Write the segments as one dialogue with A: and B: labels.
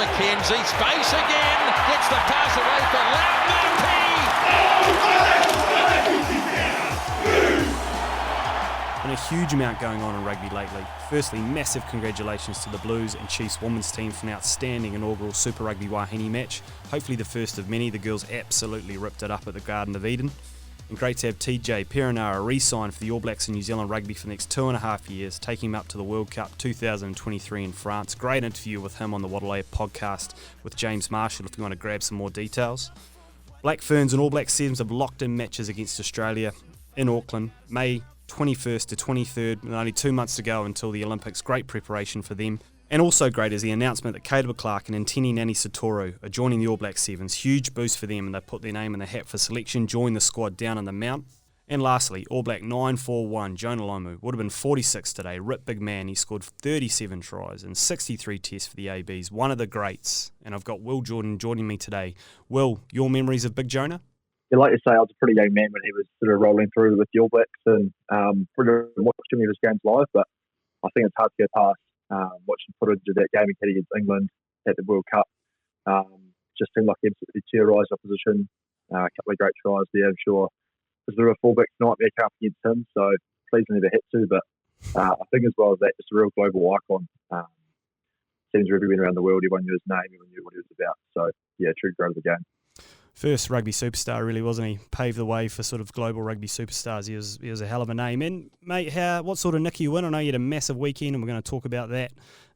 A: McKenzie, space again, gets the pass away for
B: Been a huge amount going on in rugby lately. Firstly, massive congratulations to the Blues and Chiefs women's team for an outstanding inaugural Super Rugby Wahine match. Hopefully the first of many. The girls absolutely ripped it up at the Garden of Eden. And great to have TJ Perenara re-signed for the All Blacks in New Zealand Rugby for the next 2.5 years, taking him up to the World Cup 2023 in France. Great interview with him on the Waddle podcast with James Marshall if you want to grab some more details. Black Ferns and All Black Sevens have locked in matches against Australia in Auckland, May 21st to 23rd, and only 2 months to go until the Olympics. Great preparation for them. And also great is the announcement that Caleb Clark and Ntini Nani Satoru are joining the All Black Sevens. Huge boost for them, and they've put their name in the hat for selection, joined the squad down in the Mount. And lastly, All Black 941, Jonah Lomu, would have been 46 today. Rip big man, he scored 37 tries and 63 tests for the ABs. One of the greats. And I've got Will Jordan joining me today. Will, your memories of Big Jonah?
C: Yeah, like you say, I was a pretty young man when he was sort of rolling through with the All Blacks, and pretty watched many of his games live, but I think it's hard to go past watching footage of that game he had against England at the World Cup. Just seemed like he absolutely terrorised opposition. A couple of great tries there, I'm sure. Because there were a fullback's nightmare come up against him, so please never had to, but I think as well as that, just a real global icon. Seems everywhere around the world, everyone knew his name, everyone knew what he was about. So, yeah, true growth of the game.
B: First rugby superstar, really, wasn't he? Paved the way for sort of global rugby superstars. He was a hell of a name. And, mate, what sort of nick are you in? I know you had a massive weekend, and we're going to talk about that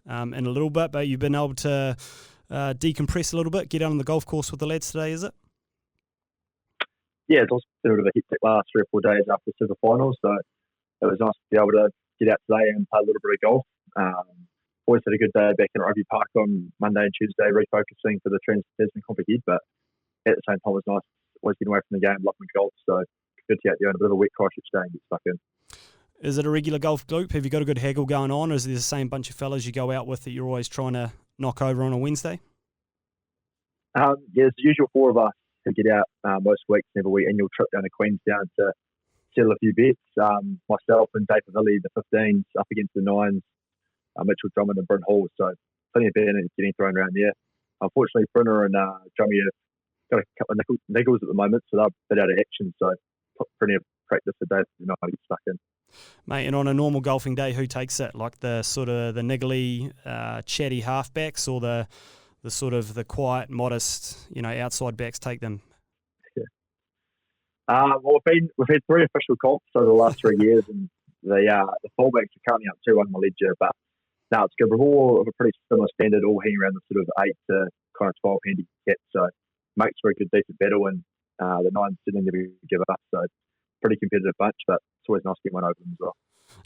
B: in a little bit, but you've been able to decompress a little bit, get out on the golf course with the lads today, is it?
C: Yeah, it's also been a bit of a hectic last 3 or 4 days after the Super Finals, so it was nice to be able to get out today and play a little bit of golf. Always had a good day back in Rugby Park on Monday and Tuesday, refocusing for the Trans-Tasman comp ahead, but at the same time, it was nice always getting away from the game, loving golf, so good to get there on a bit of a wet Christchurch day and get stuck in.
B: Is it a regular golf group? Have you got a good haggle going on, or is there the same bunch of fellas you go out with that you're always trying to knock over on a Wednesday?
C: Yeah, it's the usual 4 of us who get out most weeks and have a wee annual trip down to Queenstown to settle a few bets. Myself and Dave Pavilli, the 15s, up against the 9s, Mitchell Drummond and Bryn Hall, so plenty of banners getting thrown around there. Unfortunately, Brynner and Drummy have got a couple of niggles at the moment, so they're a bit out of action, so plenty of practice for Dave to not get stuck in.
B: Mate, and on a normal golfing day, who takes it? Like the sort of the niggly, chatty halfbacks, or the sort of the quiet, modest, outside backs take them?
C: Yeah. Well, we've had 3 official comps over the last 3 years, and the fullbacks are currently up 2-1 on the ledger, but no, it's good. We're all of a pretty similar standard, all hanging around the sort of 8 to kind of 12 handicap, so makes for a good, decent battle, and the 9s didn't never give up, so pretty competitive bunch, but it's always nice to get one open as well.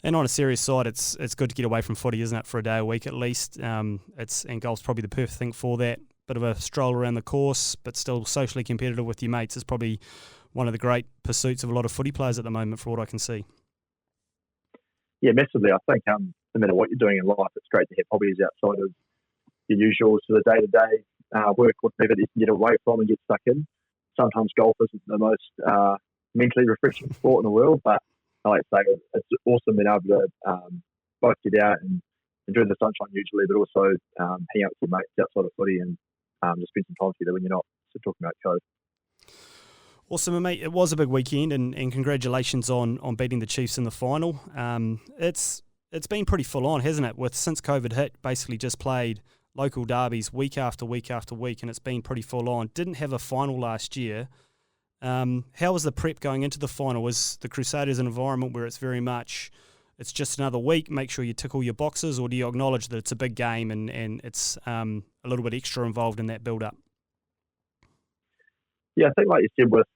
B: And on a serious side, it's good to get away from footy, isn't it, for a day a week at least? And golf's probably the perfect thing for that. Bit of a stroll around the course, but still socially competitive with your mates is probably one of the great pursuits of a lot of footy players at the moment, for what I can see.
C: Yeah, massively. I think no matter what you're doing in life, it's great to have hobbies outside of your usual sort of day-to-day work, whatever that you can get away from and get stuck in. Sometimes golf isn't the most mentally refreshing sport in the world, but I like to say it's awesome being able to both get out and enjoy the sunshine usually, but also hang out with your mates outside of footy and just spend some time together when you're not talking about code.
B: Awesome, mate. It was a big weekend, and congratulations on beating the Chiefs in the final. It's been pretty full on, hasn't it? Since COVID hit, basically just played local derbies week after week after week, and it's been pretty full on. Didn't have a final last year. How was the prep going into the final? Was the Crusaders an environment where it's very much, it's just another week, make sure you tick all your boxes, or do you acknowledge that it's a big game and it's a little bit extra involved in that build-up?
C: Yeah, I think like you said, with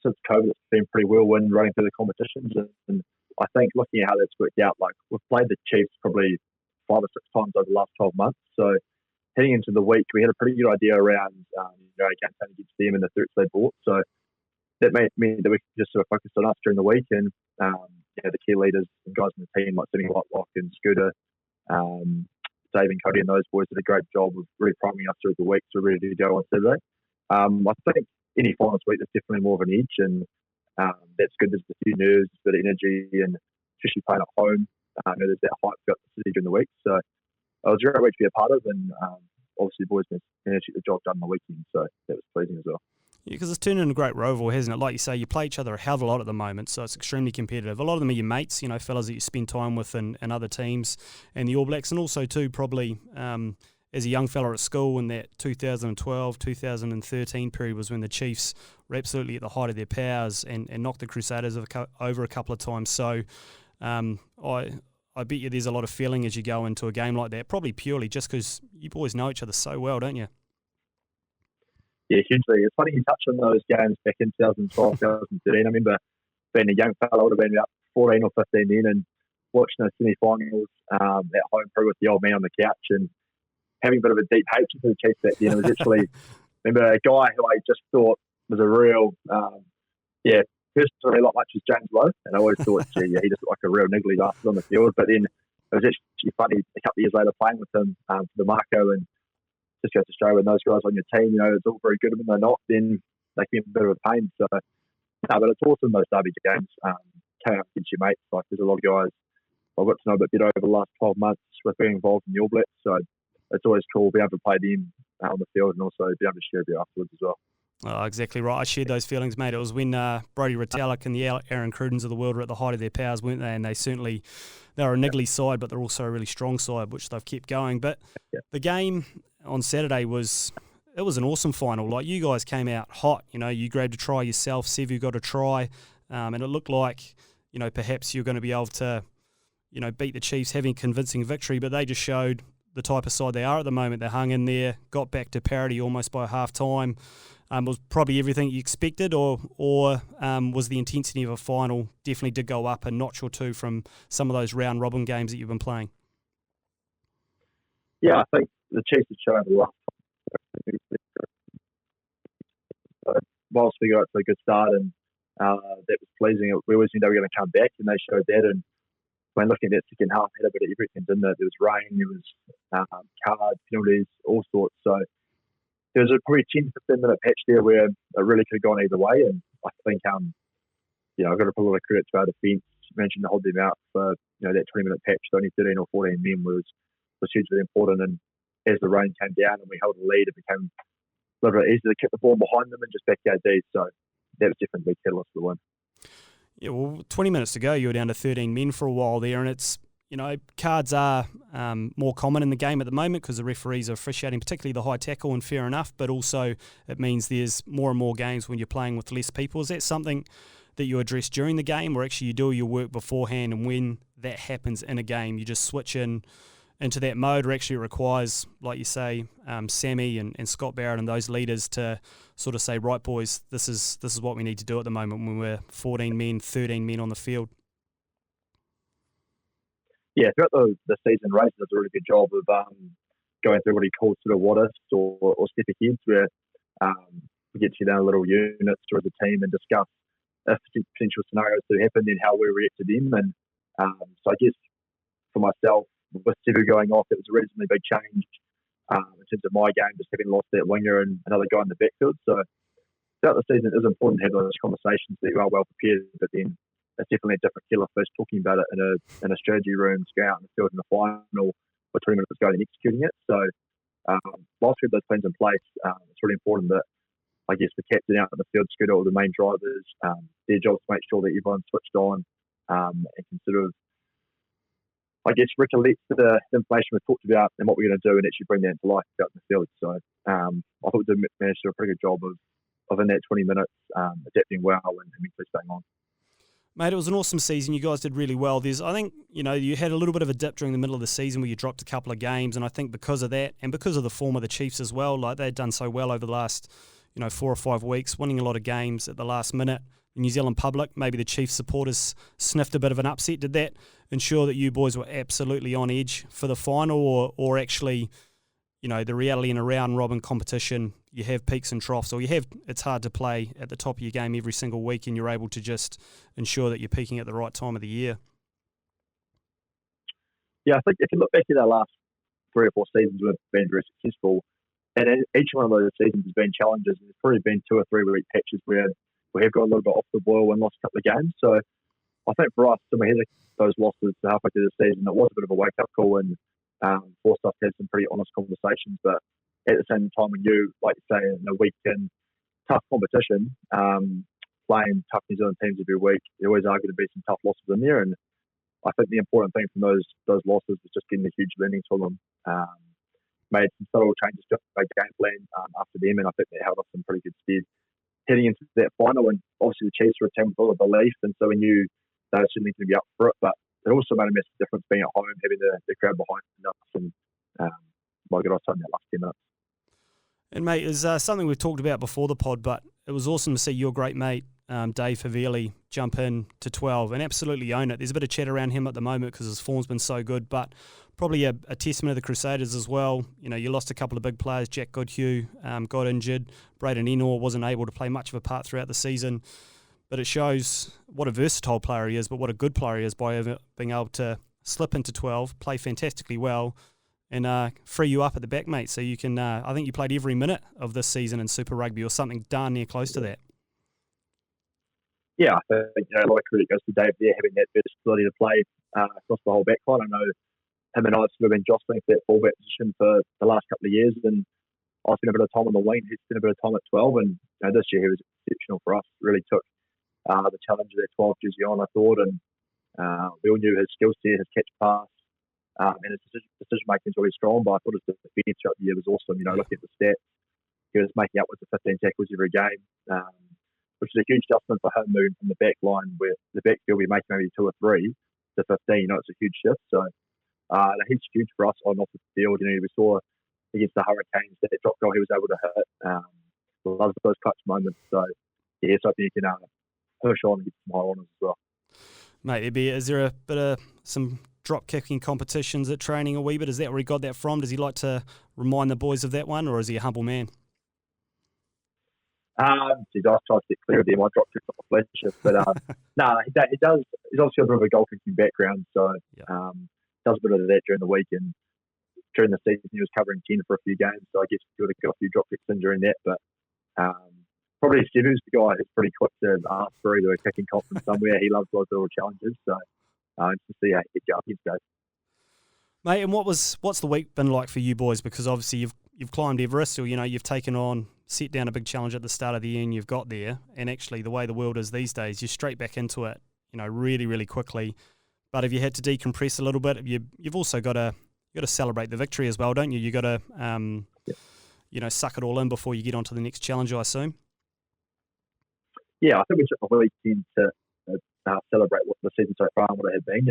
C: since COVID, it's been pretty whirlwind running through the competitions, and I think looking at how that's worked out, like we've played the Chiefs probably 5 or 6 times over the last 12 months, so heading into the week, we had a pretty good idea around against them and the threats they brought. So that meant that we could just sort of focus on us during the week, and the key leaders and guys in the team like Sydney Whitelock and Scooter, Dave and Cody and those boys did a great job of really priming us through the week, so we're ready to go on Saturday. I think any finals week there's definitely more of an edge, and that's good. There's a few nerves, a bit of energy, and especially playing at home, there's that hype throughout the city during the week. So it was a great week to be a part of, and obviously the boys managed to get the job done on the weekend, so that was pleasing as well.
B: Yeah, because it's turned into a great rivalry, hasn't it? Like you say, you play each other a hell of a lot at the moment, so it's extremely competitive. A lot of them are your mates, fellas that you spend time with and other teams, and the All Blacks, and also too probably as a young fella at school in that 2012, 2013 period was when the Chiefs were absolutely at the height of their powers and knocked the Crusaders over a couple of times. So I bet you there's a lot of feeling as you go into a game like that, probably purely just because you boys know each other so well, don't you?
C: Yeah, hugely. It's funny you touched on those games back in 2012, 2013. I remember being a young fella, I would have been about 14 or 15 then, and watching those semi-finals at home crew with the old man on the couch and having a bit of a deep hatred for the Chiefs back then. It was actually, remember a guy who I just thought was a real, personally not much as James Lowe, and I always thought, he just looked like a real niggly bastard on the field. But then it was actually funny a couple of years later playing with him for the Marco, and just goes to show when those guys on your team, it's all very good, and when they're not, then they can be a bit of a pain. So, but it's awesome those derby games. Coming up against your mates, like there's a lot of guys I've got to know a bit better over the last 12 months with being involved in the All Blacks. So it's always cool being able to play them on the field and also be able to share a bit afterwards as well.
B: Oh, exactly right. I shared those feelings, mate. It was when Brodie Retallick and the Aaron Crudens of the world were at the height of their powers, weren't they? And they were a niggly side, but they're also a really strong side, which they've kept going. But the game on Saturday was an awesome final. Like, you guys came out hot. You grabbed a try yourself. Sevu got a try, and it looked like perhaps you're going to be able to beat the Chiefs, having a convincing victory. But they just showed the type of side they are at the moment. They hung in there, got back to parity almost by half time. Was probably everything you expected, or was the intensity of a final definitely did go up a notch or two from some of those round robin games that you've been playing?
C: Yeah, I think the Chiefs have shown a lot. Whilst we got to a good start and that was pleasing, we always knew they were going to come back, and they showed that. And when looking at that second half, they had a bit of everything, didn't it? There was rain, there was cards, penalties, all sorts. So there was a probably 10 to 15 minute patch there where it really could have gone either way. And I think, I've got to put a lot of credit to our defence. Managing to hold them out for that 20-minute patch, only 13 or 14 men was hugely important. And as the rain came down and we held a lead, it became a little bit easier to kick the ball behind them and just back our Ds. So that was definitely a catalyst for the win.
B: Yeah, well, 20 minutes to go, you were down to 13 men for a while there, and it's, cards are more common in the game at the moment because the referees are officiating, particularly the high tackle, and fair enough, but also it means there's more and more games when you're playing with less people. Is that something that you address during the game, or actually you do your work beforehand, and when that happens in a game, you just switch into that mode, or actually it requires, like you say, Sammy and Scott Barrett and those leaders to sort of say, right, boys, this is what we need to do at the moment when we're 14 men, 13 men on the field?
C: Yeah, throughout the season, Ray does a really good job of going through what he calls sort of what ifs or step aheads, where we get together in little units or as a team and discuss if potential scenarios that happen and how we react to them. And so I guess for myself, with Sevu going off, it was a reasonably big change in terms of my game, just having lost that winger and another guy in the backfield. So throughout the season, it is important to have those conversations that you are well prepared, but then it's definitely a different killer first talking about it in a strategy room to go out in the field in the final or 20 minutes ago and executing it. So whilst we have those plans in place, it's really important that, I guess, the captain out in the field, scoot all the main drivers, their job to make sure that everyone's switched on and can sort of, I guess, recollect the information we've talked about and what we're going to do and actually bring that to life out in the field. So I thought we managed to do a pretty good job of in that 20 minutes adapting well and mentally staying on.
B: Mate, it was an awesome season. You guys did really well. I think, you had a little bit of a dip during the middle of the season where you dropped a couple of games, and I think because of that and because of the form of the Chiefs as well, like they'd done so well over the last, 4 or 5 weeks, winning a lot of games at the last minute. The New Zealand public, maybe the Chiefs supporters sniffed a bit of an upset. Did that ensure that you boys were absolutely on edge for the final, or actually, the reality in a round robin competition, you have peaks and troughs, or it's hard to play at the top of your game every single week and you're able to just ensure that you're peaking at the right time of the year?
C: Yeah, I think if you look back at our last 3 or 4 seasons, we've been very successful. And each one of those seasons has been challenges. There's probably been 2 or 3 week patches where we have got a little bit off the boil and lost a couple of games. So I think for us, when we had those losses halfway through the season, it was a bit of a wake-up call and forced us to have some pretty honest conversations. But at the same time, when you, like you say, in a weekend tough competition, playing tough New Zealand teams every week, there always are going to be some tough losses in there. And I think the important thing from those losses was just getting the huge learnings from them. Made some subtle changes to our game plan after them, and I think they held us in pretty good stead heading into that final. And obviously the Chiefs were a team full of belief, and so we knew they were certainly going to be up for it. But it also made a massive difference being at home, having the crowd behind us, and my God, I was talking that last 10 minutes.
B: And mate, it's something we've talked about before the pod, but it was awesome to see your great mate Dave Havili jump in to 12 and absolutely own it. There's a bit of chat around him at the moment because his form's been so good, but probably a testament of the Crusaders as well. You know, you lost a couple of big players. Jack Goodhue got injured. Braden Enor wasn't able to play much of a part throughout the season, but it shows what a versatile player he is, but what a good player he is by being able to slip into 12, play fantastically well, and free you up at the back, mate. So you can, I think you played every minute of this season in Super Rugby or something darn near close to that.
C: Yeah, I think a lot of credit goes to Dave there, having that versatility to play across the whole back line. I know him and I have sort of been jostling for that fullback position for the last couple of years, and I spent a bit of time on the wing. He spent a bit of time at 12, and this year he was exceptional for us. Really took the challenge of that 12 jersey on, I thought, and we all knew his skill set, his catch pass, and his decision making is really strong. But I thought his defence throughout the year was awesome. You know, looking at the stats, he was making upwards of 15 tackles every game. Which is a huge adjustment for him moving from the back line where the backfield we make maybe 2 or 3 to 15. You know, it's a huge shift. So he's huge for us on off the field. You know, we saw against the Hurricanes that drop goal he was able to hit. Loves those clutch moments. So yeah, so I think you can push on and get some high honours as well.
B: Mate, is there a bit of some drop kicking competitions at training a wee bit? Is that where he got that from? Does he like to remind the boys of that one, or is he a humble man?
C: He does try to get clear of them. I drop kicks off the flesh, but he does. He's obviously got a bit of a goal kicking background, so does a bit of that during the week. And during the season, he was covering 10 for a few games, so I guess he would have got a few drop kicks in during that. But probably Stevu's the guy who's pretty quick to ask for either a kicking confidence somewhere. He loves those little challenges, so to see how he gets up these days.
B: Mate, and what's the week been like for you boys? Because obviously you've climbed Everest, or you've taken on, set down a big challenge at the start of the year, and you've got there. And actually, the way the world is these days, you're straight back into it, really, really quickly. But if you had to decompress a little bit, you've also got to celebrate the victory as well, don't you? You got to suck it all in before you get on to the next challenge, I assume.
C: Yeah, I think we took a weekend to celebrate what the season so far and what it had been.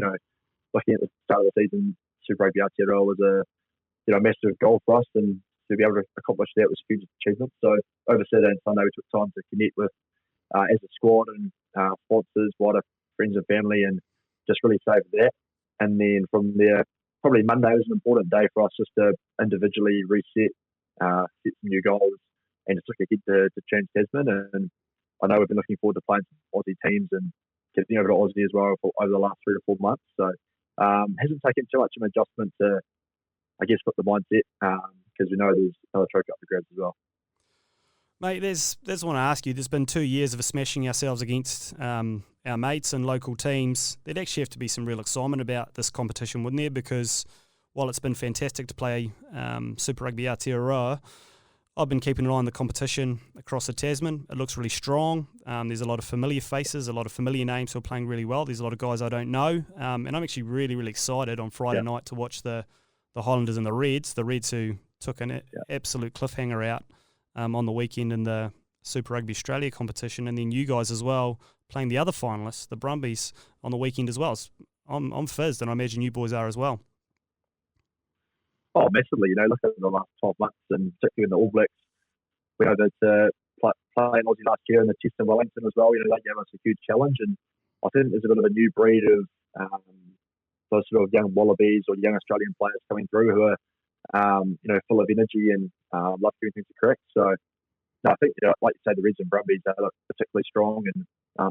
C: Looking at the start of the season, Super Rugby Aotearoa was a massive goal for us, and to be able to accomplish that was a huge achievement. So over Saturday and Sunday, we took time to connect with as a squad and sponsors, wider friends and family, and just really savor that. And then from there, probably Monday was an important day for us just to individually reset, set some new goals, and just look ahead to Trans Tasman. And I know we've been looking forward to playing some Aussie teams and getting over to Aussie as well over the last 3 to 4 months. So hasn't taken too much of an adjustment to, I guess, put the mindset, because we know there's another trophy up for grabs as well.
B: Mate, there's one I ask you. There's been 2 years of us smashing ourselves against our mates and local teams. There'd actually have to be some real excitement about this competition, wouldn't there? Because while it's been fantastic to play Super Rugby Aotearoa, I've been keeping an eye on the competition across the Tasman. It looks really strong. There's a lot of familiar faces, a lot of familiar names who are playing really well. There's a lot of guys I don't know. And I'm actually really, really excited on Friday night to watch the Highlanders and the Reds who took an absolute cliffhanger out on the weekend in the Super Rugby Australia competition, and then you guys as well playing the other finalists, the Brumbies, on the weekend as well. I'm fizzed, and I imagine you boys are as well.
C: Oh, massively. Look at the last 12 months, and particularly in the All Blacks, we know that playing Aussie last year in the Test in Wellington as well, they gave us a huge challenge, and I think there's a bit of a new breed of those sort of young Wallabies or young Australian players coming through who are, full of energy and love doing things correct. So, no, I think, like you say, the Reds and Brumbies are particularly strong, and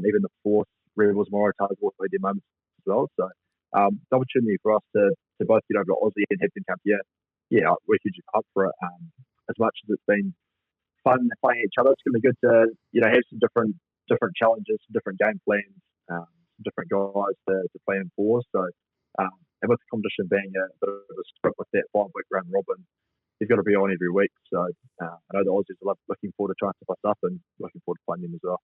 C: even the fourth Rebels Waratahs will play their moments as well. So, the opportunity for us to both get over to Aussie and have them come here, we're hugely pumped for it. As much as it's been fun playing each other, it's going to be good to have some different challenges, some different game plans, some different guys to play in for. So, and with the competition being a bit of a sprint with that 5-week round robin, he's got to be on every week. So I know the Aussies are looking forward to trying to step us up and looking forward to playing them as well.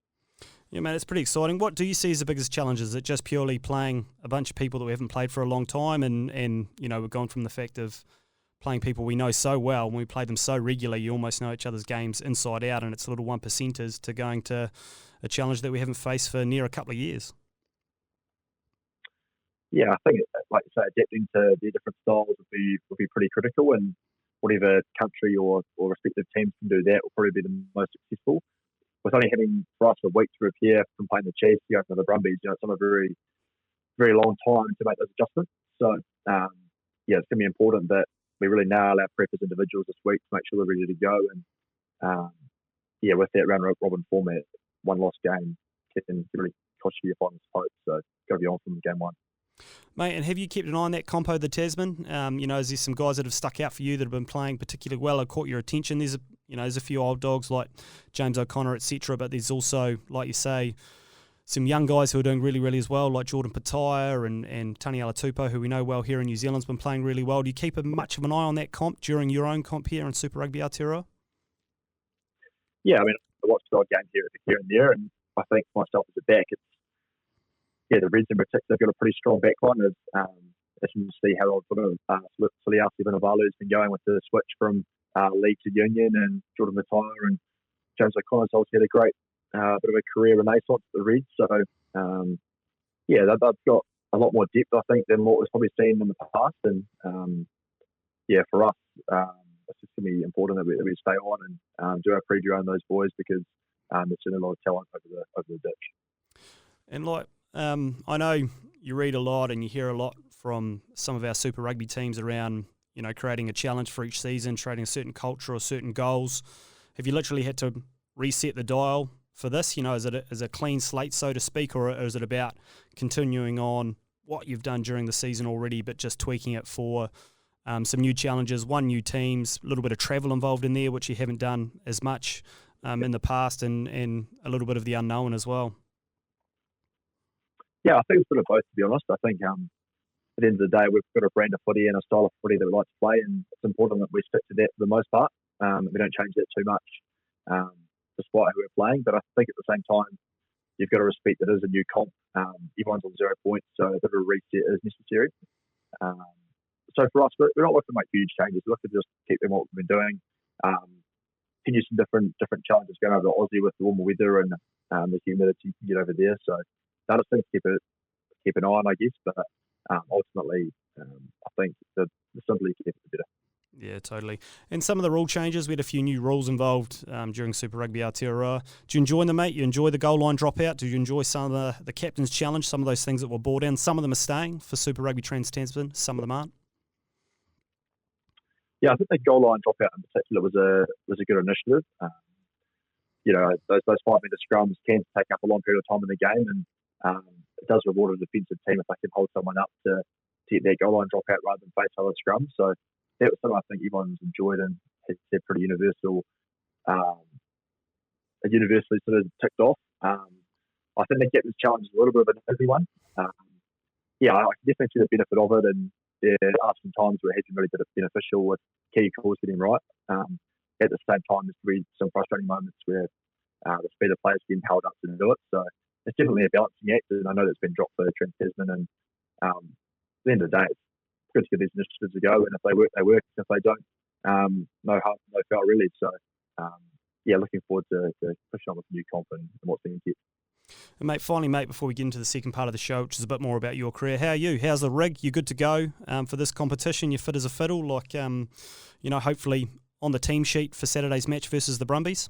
B: Yeah, man, it's pretty exciting. What do you see as the biggest challenge? Is it just purely playing a bunch of people that we haven't played for a long time, and we're gone from the fact of playing people we know so well, when we play them so regularly, you almost know each other's games inside out, and it's little 1%ers, to going to a challenge that we haven't faced for near a couple of years?
C: Yeah, I think, like you say, adapting to the different styles would be pretty critical, and whatever country or respective teams can do that will probably be the most successful. With only having for us a week to prepare from playing the Chiefs to go for the Brumbies, it's not a very, very long time to make those adjustments. So, it's going to be important that we really nail our prep as individuals this week to make sure we're ready to go. And with that round robin format, one lost game can really cost you your final hope. So, got to be on from game one.
B: Mate, and have you kept an eye on that compo, the Tasman? Is there some guys that have stuck out for you that have been playing particularly well or caught your attention? There's a few old dogs like James O'Connor, etc. But there's also, like you say, some young guys who are doing really, really as well, like Jordan Pataya and Taniela Tupou, who we know well here in New Zealand's been playing really well. Do you keep much of an eye on that comp during your own comp here in Super Rugby Aotearoa?
C: Yeah, I mean, I watch the odd game here and there, and I think for myself as a back, the Reds in particular have got a pretty strong backline. As you can see how Suliasi Vunivalu's been going with the switch from league to union, and Jordan Mataya and James O'Connor's also had a great bit of a career renaissance at the Reds. So, they've got a lot more depth, I think, than what we've probably seen in the past. And, for us, it's just going to be important that we stay on and do our preview on those boys, because there's been a lot of talent over the ditch.
B: And I know you read a lot and you hear a lot from some of our Super Rugby teams around, creating a challenge for each season, creating a certain culture or certain goals. Have you literally had to reset the dial for this? Is it a clean slate, so to speak, or is it about continuing on what you've done during the season already, but just tweaking it for some new challenges, new teams, a little bit of travel involved in there, which you haven't done as much in the past, and a little bit of the unknown as well?
C: Yeah, I think it's sort of both, to be honest. I think at the end of the day, we've got a brand of footy and a style of footy that we like to play, and it's important that we stick to that for the most part. We don't change that too much, despite who we're playing. But I think at the same time, you've got to respect that it is a new comp. Everyone's on 0 points, so a bit of a reset is necessary. So for us, we're not looking to make huge changes. We're looking to just keep doing what we've been doing. Continue some different challenges going over to Aussie with the warmer weather and the humidity you can get over there. So that is things to keep an eye on, I guess. But ultimately, I think the simply keep it better.
B: Yeah, totally. And some of the rule changes, we had a few new rules involved during Super Rugby Aotearoa. Do you enjoy them, mate? You enjoy the goal line dropout? Do you enjoy some of the captain's challenge, some of those things that were brought in? Some of them are staying for Super Rugby Trans-Tasman, some of them aren't.
C: Yeah, I think the goal line dropout in particular was a good initiative. Those 5-metre scrums can take up a long period of time in the game, and it does reward a defensive team if they can hold someone up to get their goal line dropout rather than face other scrums. So that was something I think everyone's enjoyed and has pretty universally sort of ticked off. I think the captain's challenge is a little bit of an easy one. I can definitely see the benefit of it, and there are some times where it has been really beneficial with key calls getting right. At the same time, there's been some frustrating moments where the speed of players getting held up to do it. So it's definitely a balancing act, and I know that's been dropped for Trans-Tasman. And at the end of the day, it's good to get these initiatives to go, and if they work, they work. If they don't, no harm, no foul, really. So, looking forward to pushing on with the new comp and what's being kept.
B: And finally, before we get into the second part of the show, which is a bit more about your career, how are you? How's the rig? You good to go for this competition? You fit as a fiddle? Hopefully on the team sheet for Saturday's match versus the Brumbies?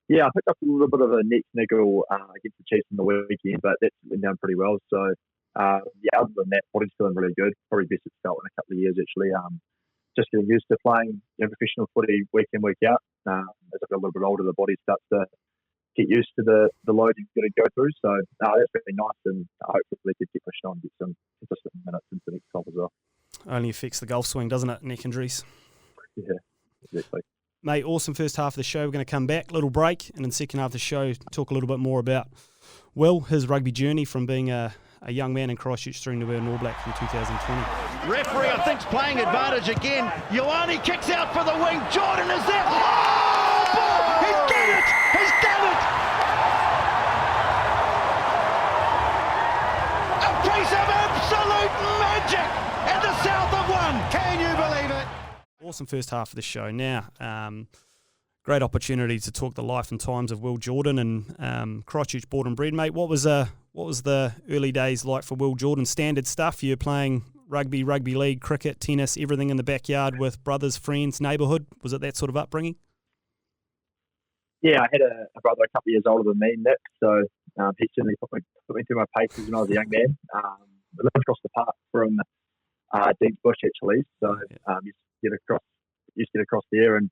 C: Yeah, I picked up a little bit of a neck niggle against the Chiefs in the weekend, but that's been done pretty well. So, other than that, body's feeling really good. Probably best it's felt in a couple of years, actually. Just getting used to playing professional footy week in, week out. As I get a little bit older, the body starts to get used to the load you've got to go through. So, that's been nice, and hopefully we could keep pushing on and get some consistent minutes into the next comp as well.
B: Only affects the golf swing, doesn't it? Neck injuries.
C: Yeah, exactly.
B: Mate, awesome first half of the show. We're going to come back, little break, and in the second half of the show, talk a little bit more about Will, his rugby journey from being a young man in Christchurch through into an All Black in 2020.
A: Referee, I think, is playing advantage again. Ioane kicks out for the wing. Jordan is there. Oh, ball! He's done it! He's done it! A piece of absolute magic in the south of one. Can you believe it?
B: Awesome first half of the show. Now, great opportunity to talk the life and times of Will Jordan and Christchurch born and bred, mate. What was the early days like for Will Jordan? Standard stuff. You're playing rugby league, cricket, tennis, everything in the backyard with brothers, friends, neighbourhood. Was it that sort of upbringing?
C: Yeah, I had a brother a couple of years older than me, Nick. So he certainly put me through my paces when I was a young man. We lived across the park from Dean's Bush, actually. So used to get across there and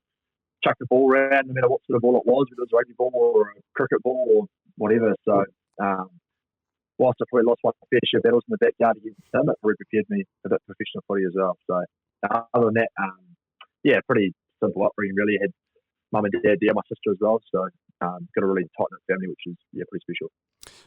C: chuck the ball around, no matter what sort of ball it was, whether it was a rugby ball or a cricket ball or whatever. So whilst I probably lost my fair share of battles in the backyard against him, it probably prepared me for that professional footy as well. So other than that, pretty simple upbringing really. I had mum and dad there, my sister as well. So got a really tight-knit family, which is pretty special.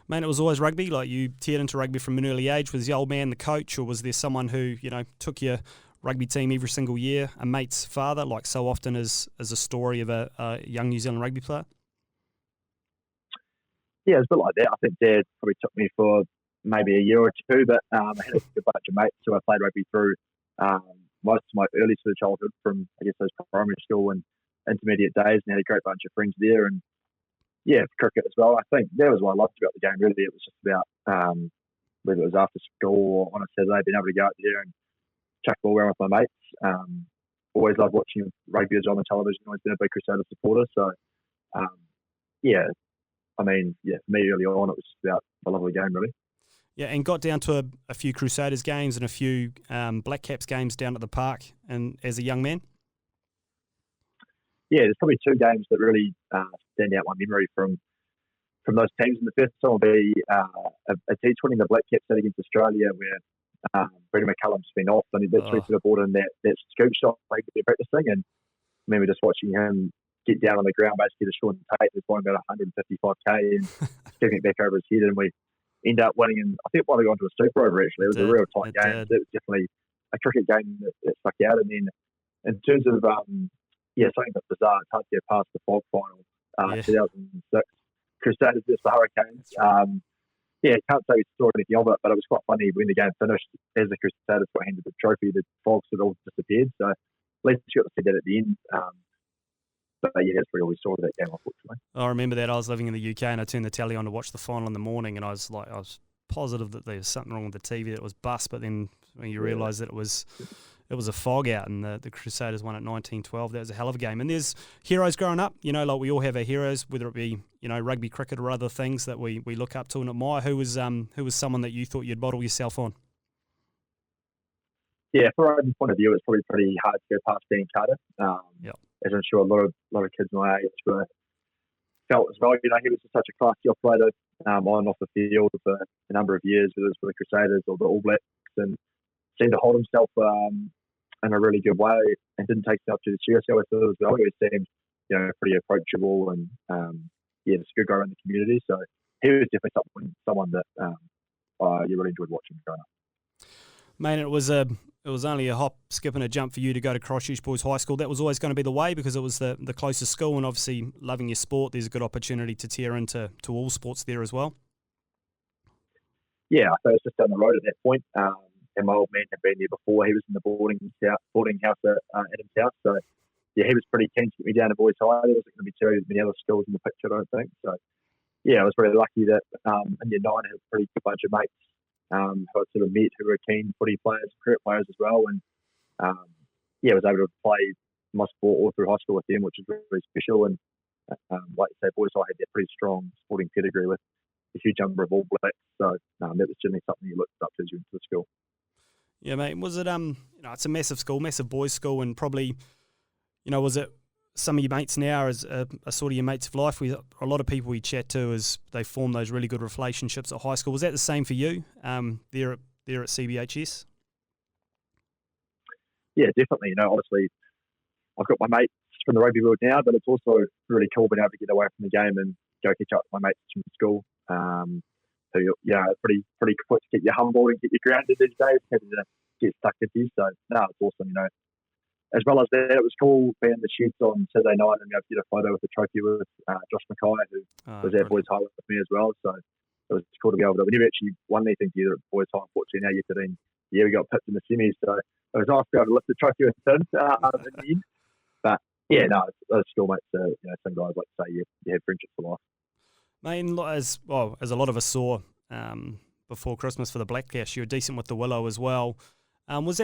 B: Mate, it was always rugby? Like you teared into rugby from an early age? Was the old man the coach, or was there someone who, took your rugby team every single year, a mate's father, like so often is a story of a young New Zealand rugby player?
C: Yeah, it's a bit like that. I think Dad probably took me for maybe a year or two, but I had a good bunch of mates who I played rugby through most of my early sort of childhood, from I guess those primary school and intermediate days, and had a great bunch of friends there. And cricket as well. I think that was what I loved about the game. Really, it was just about whether it was after school or on a Saturday, being able to go out there and chuck the ball around with my mates. Always loved watching rugby on the television. Always been a big Crusaders supporter. So, for me early on, it was just about the love of the game, really.
B: Yeah, and got down to a few Crusaders games and a few Black Caps games down at the park and as a young man?
C: Yeah, there's probably two games that really stand out my memory from those teams. And the first one will be a T20 in the Black Caps set against Australia, where Brendan McCullum's been off, and he literally sort of brought in that scoop shot like they're practicing. And I remember just watching him get down on the ground, basically to Sean Tate, who's going about 155k, and scooping it back over his head, and we end up winning. And I think it might have gone to a super over, actually. It was a real tight game. It was definitely a cricket game that stuck out. And then in terms of something that's bizarre, it's hard to get past the fog final, 2006, Crusaders versus the Hurricanes. Can't say we saw anything of it, but it was quite funny when the game finished. As the Crusaders got handed the trophy, the fog sort of all disappeared. So at least you got to see that at the end. That's really all we saw of that game, unfortunately.
B: I remember that. I was living in the UK and I turned the telly on to watch the final in the morning, and I was positive that there was something wrong with the TV, that it was bust. But then when you realise that it was a fog out, and the Crusaders won at 19-12. That was a hell of a game. And there's heroes growing up. Like we all have our heroes, whether it be rugby, cricket, or other things that we look up to and admire. Who was someone that you thought you'd model yourself on? Yeah,
C: from a rugby point of view, it's probably pretty hard to go past Dan Carter. As I'm sure a lot of kids my age felt as well. He was such a classy operator on and off the field for a number of years, whether it was for the Crusaders or the All Blacks, and seemed to hold himself in a really good way, and didn't take himself to the chest as well. He seemed pretty approachable, and just a good guy in the community. So he was definitely someone that you really enjoyed watching growing up.
B: Mate, it was only a hop, skip and a jump for you to go to Christchurch Boys High School. That was always going to be the way, because it was the closest school, and obviously loving your sport, there's a good opportunity to tear into all sports there as well.
C: Yeah, so it was just down the road at that point. And my old man had been there before. He was in the boarding house at Adam's house. So, he was pretty keen to get me down to Boys High. There wasn't going to be too many other schools in the picture, I don't think. So, I was very lucky that in year 9 I had a pretty good bunch of mates who I sort of met, who were keen footy players, cricket players as well. And, I was able to play my sport all through high school with them, which is really special. And, like you say, Boys High had that pretty strong sporting pedigree with a huge number of All Blacks. So, that was generally something you looked up to as you went to the school.
B: Yeah, mate. Was it it's a massive school, massive boys' school, and probably, was it some of your mates now as a sort of your mates of life? A lot of people we chat to, as they form those really good relationships at high school. Was that the same for you there at CBHS? Yeah,
C: definitely. Obviously, I've got my mates from the rugby world now, but it's also really cool being able to get away from the game and go catch up with my mates from school. Pretty quick to get you humbled and get you grounded these days. Having to get stuck into you. So, no, it's awesome, you know. As well as that, it was cool being in the shoots on Saturday night and get a photo with the trophy with Josh Mackay, who was at boys' high with me as well. So it was cool to be able to. We never actually won anything together at boys' high, unfortunately. Now year 13, we got picked in the semis, so it was nice to be able to lift the trophy with him in the end. But yeah, no, those schoolmates are, you know, some guys like to say you have friendship for life.
B: Mate, as a lot of us saw before Christmas for the Black Cash, you were decent with the Willow as well. Was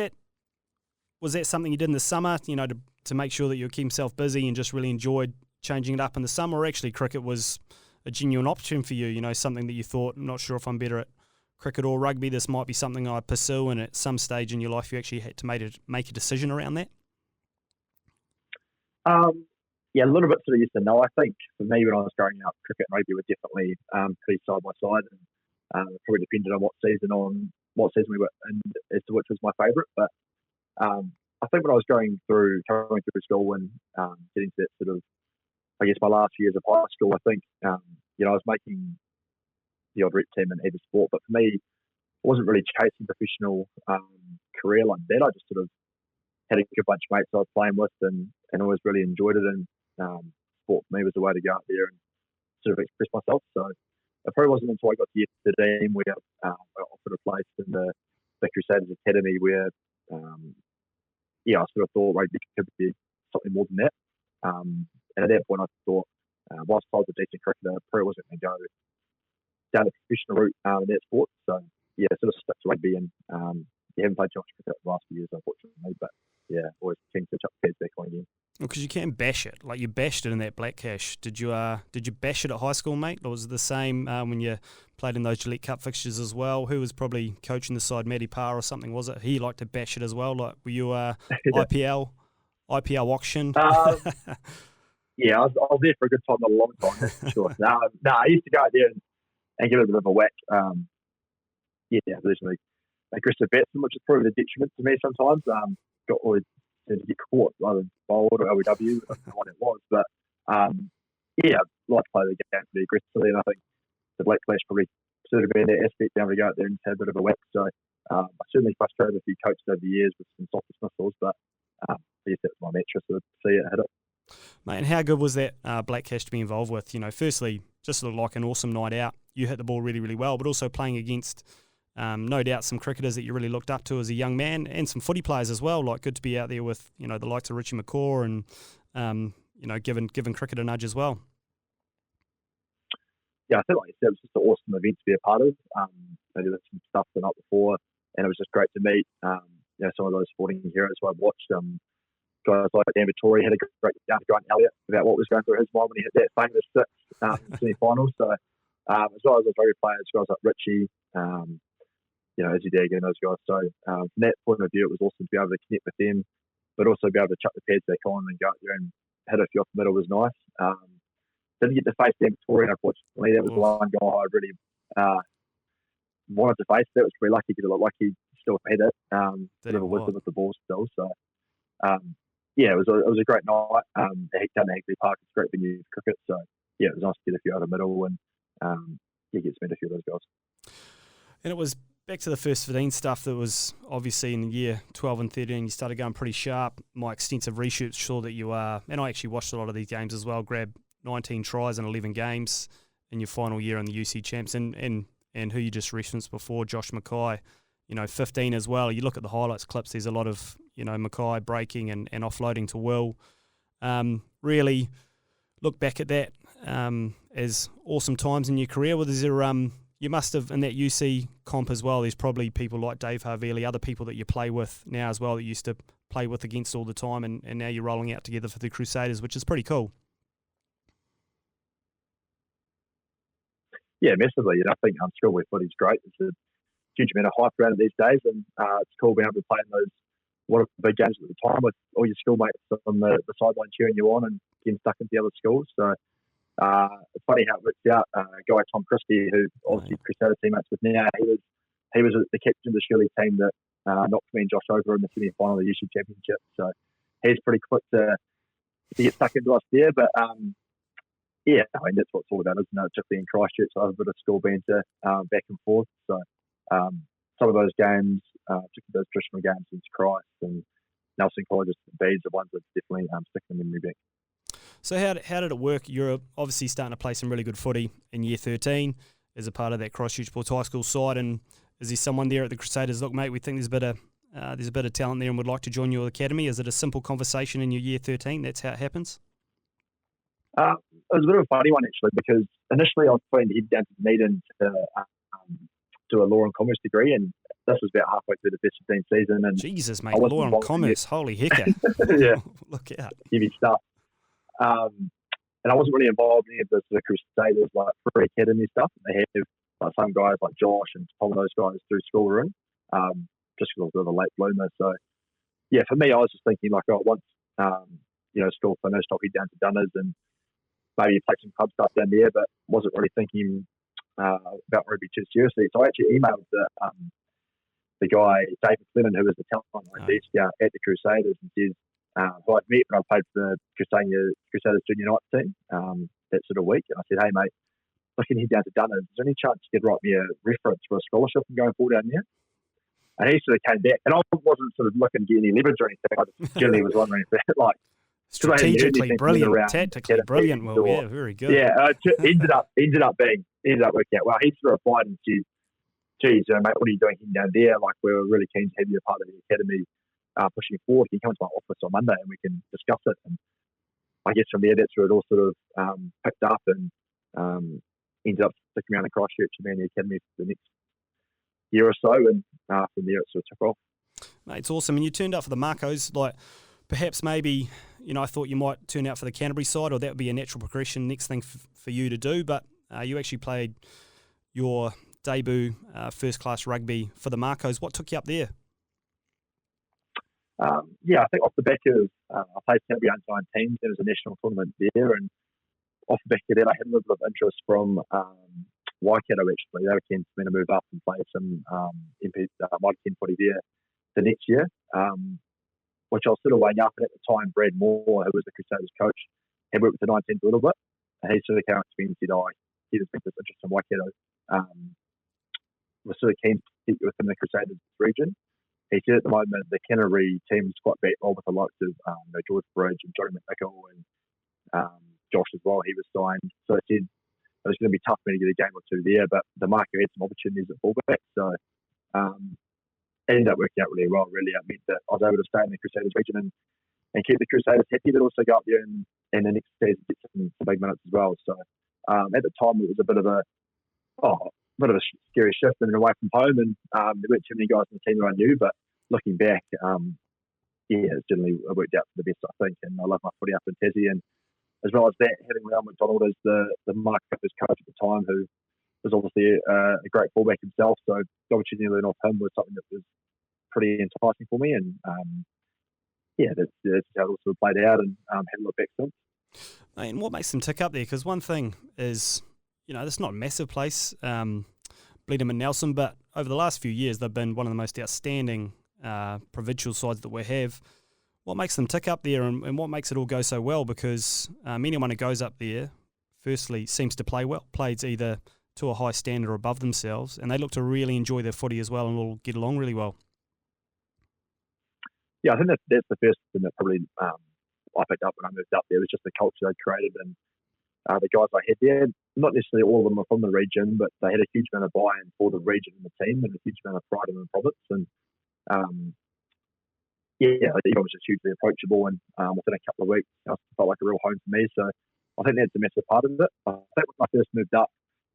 B: that something you did in the summer, you know, to make sure that you keep yourself busy and just really enjoyed changing it up in the summer, or actually cricket was a genuine option for you, you know, something that you thought, I'm not sure if I'm better at cricket or rugby, this might be something I pursue, and at some stage in your life you actually had to make a decision around that?
C: Yeah, a little bit sort of yes and no. I think for me when I was growing up, cricket and rugby were definitely pretty side by side, and it probably depended on what season we were in as to which was my favourite. But I think when I was coming through school and getting to that sort of, I guess, my last years of high school, I think, you know, I was making the odd rep team in either sport, but for me, I wasn't really chasing a professional career like that. I just sort of had a good bunch of mates I was playing with and always really enjoyed it. And sport for me was a way to go out there and sort of express myself. So it probably wasn't until I got to year 13 where I offered a place in the Crusaders Academy where, I sort of thought rugby could be something more than that. And at that point, I thought, whilst I was a decent cricketer, I probably wasn't going to go down the professional route in that sport. So, yeah, sort of stuck to rugby and haven't played too much cricket the last few years, unfortunately. But, yeah, always keen to chuck the pads back on again.
B: Well, because you can bash it. Like, you bashed it in that Black Cash. Did you bash it at high school, mate? Or was it the same when you played in those Gillette Cup fixtures as well? Who was probably coaching the side, Matty Parr or something, was it? He liked to bash it as well. Like, were you IPL auction?
C: Yeah, I was there for a good time, not a long time, that's for sure. I used to go out there and give it a bit of a whack. Originally aggressive batsman, which is probably a detriment to me sometimes. Got always to get caught rather than bowled or LBW. I don't know what it was, but I like to play the game pretty aggressively, and I think the Black Cash probably sort of been that aspect down to go out there and have a bit of a whack. So I certainly frustrated a few coaches over the years with some soft dismissals, but I guess that's my mantra, so to see it hit it.
B: Mate, and how good was that Black Cash to be involved with? You know, firstly, just sort of like an awesome night out. You hit the ball really, really well, but also playing against, no doubt, some cricketers that you really looked up to as a young man, and some footy players as well. Like, good to be out there with, you know, the likes of Richie McCaw and, you know, giving cricket a nudge as well.
C: Yeah, I feel like it was just an awesome event to be a part of. I did some stuff the night before, and it was just great to meet, some of those sporting heroes who I've watched. Guys like Dan Vittori had a great yarn to Grant Elliott about what was going through his mind when he hit that famous six semi-finals. So, as well as those rugby players, guys like Richie, Izzy Dagan, those guys. So, from that point of view, it was awesome to be able to connect with them, but also be able to chuck the pads back on and go out there and hit a few off the middle was nice. Didn't get to face Dan Vittori, unfortunately. That was the one guy I really wanted to face. That was pretty lucky because it looked like he still had it. Bit of a wisdom with the ball still. So, it was a great night. Down at Hagley Park, it's a great venue for cricket. So, it was nice to get a few out of the middle and get to meet a few of those guys.
B: And it was back to the first 15 stuff that was obviously in the year 12 and 13. You started going pretty sharp. My extensive reshoots saw that you are, and I actually watched a lot of these games as well, grabbed 19 tries in 11 games in your final year in the UC Champs, and who you just referenced before, Josh Mackay, 15 as well. You look at the highlights clips, there's a lot of, Mackay breaking and offloading to Will. Really look back at that as awesome times in your career. Well, you must have, in that UC comp as well, there's probably people like Dave Harveli, other people that you play with now as well that you used to play with against all the time, and now you're rolling out together for the Crusaders, which is pretty cool.
C: Yeah, massively. I think schoolboy footy's great. It's a huge amount of hype around it these days, and it's cool being able to play in those big games at the time with all your schoolmates on the sideline cheering you on and getting stuck into the other schools. So it's funny how it works out. A guy Tom Christie, who obviously Crusader teammates with now, he was the captain of the Shirley team that knocked me and Josh over in the semi-final of the UC Championship. So he's pretty quick to get stuck into us there, but. That's what it's all about, isn't it? Just being Christchurch, so I have a bit of school banter back and forth. So, some of those games, particularly those traditional games against Christ and Nelson College's Beads, are ones that definitely stick in the memory bank.
B: So how did it work? You're obviously starting to play some really good footy in year 13 as a part of that Christchurch Sports High School side, and is there someone there at the Crusaders, look mate, we think there's a bit of talent there and would like to join your academy? Is it a simple conversation in your year 13? That's how it happens?
C: It was a bit of a funny one actually, because initially I was planning to head down to Dunedin to do a law and commerce degree, and this was about halfway through the best 15 season. And
B: Jesus, mate, law and commerce, holy hecker.
C: Yeah.
B: Look out.
C: Heavy stuff. And I wasn't really involved in any of the sort of Crusaders like pre-academy stuff. They have some guys like Josh and Tom and those guys through school were in, just because I was a bit of a late bloomer. So, yeah, for me, I was just thinking like, once, school finished, I'll head down to Dunners and maybe play some club stuff down there, but wasn't really thinking about rugby too seriously. So I actually emailed the guy, David Clement, who was the talent at the Crusaders, and says, who I'd met when I played for the Crusaders junior night team that sort of week. And I said, hey, mate, I can head down to Dunners. Is there any chance you could write me a reference for a scholarship and going forward down there? And he sort of came back. And I wasn't sort of looking to get any leverage or anything. I just generally was wondering if that, like,
B: strategically brilliant, tactically brilliant. Well, yeah, very good.
C: Yeah, ended up working out well. He sort of replied and said, geez, mate, what are you doing down there? Like, we're really keen to have you a part of the academy pushing forward. Can you come to my office on Monday and we can discuss it? And I guess from there, that's where it all sort of picked up and ended up sticking around the Christchurch and then the academy for the next year or so. And from there, it sort of took off.
B: Mate, it's awesome. And you turned up for the Marcos, like, perhaps maybe, I thought you might turn out for the Canterbury side, or that would be a natural progression, next thing for you to do. But you actually played your debut first-class rugby for the Marcos. What took you up there?
C: I think off the back of, I played Canterbury under 19, there was a national tournament there, and off the back of that, I had a little bit of interest from Waikato, actually. They were keen for me to move up and play some Mighty 10 footy there the next year. Which I was sort of weighing up. And at the time, Brad Moore, who was the Crusaders coach, had worked with the 19s a little bit. And he sort of came up to me and said, he just thinks this interest in Waikato. Was sort of keen to keep within the Crusaders region. He said at the moment, the Canterbury team was quite backroll with the likes of George Bridge and Johnny McNichol and Josh as well. He was signed. So he said it was going to be tough for me to get a game or two there, but the market had some opportunities at fullback. So it ended up working out really well, really. It meant that I was able to stay in the Crusaders region and keep the Crusaders happy, but also go up there and the next season get some big minutes as well. So at the time, it was a bit of a scary shift and away from home, and there weren't too many guys in the team who I knew, but looking back, it's generally worked out for the best, I think, and I love my footy up in Tassie, and as well as that, having Ral McDonald as the Marcos coach at the time, who was obviously a great fullback himself, so the opportunity to learn off him was something that was pretty enticing for me, and that's how it also played out, and haven't looked back since.
B: And what makes them tick up there? Because one thing is, this is not a massive place, Bleedham and Nelson, but over the last few years, they've been one of the most outstanding provincial sides that we have. What makes them tick up there, and what makes it all go so well? Because anyone who goes up there, firstly, seems to play well, plays either to a high standard or above themselves, and they look to really enjoy their footy as well and all get along really well.
C: Yeah, I think that's the first thing that probably I picked up when I moved up there, was just the culture they created, and the guys I had there, not necessarily all of them are from the region, but they had a huge amount of buy-in for the region and the team, and a huge amount of pride in the province. And everyone was just hugely approachable, and within a couple of weeks, it felt like a real home for me. So I think that's a massive part of it. I think when I first moved up,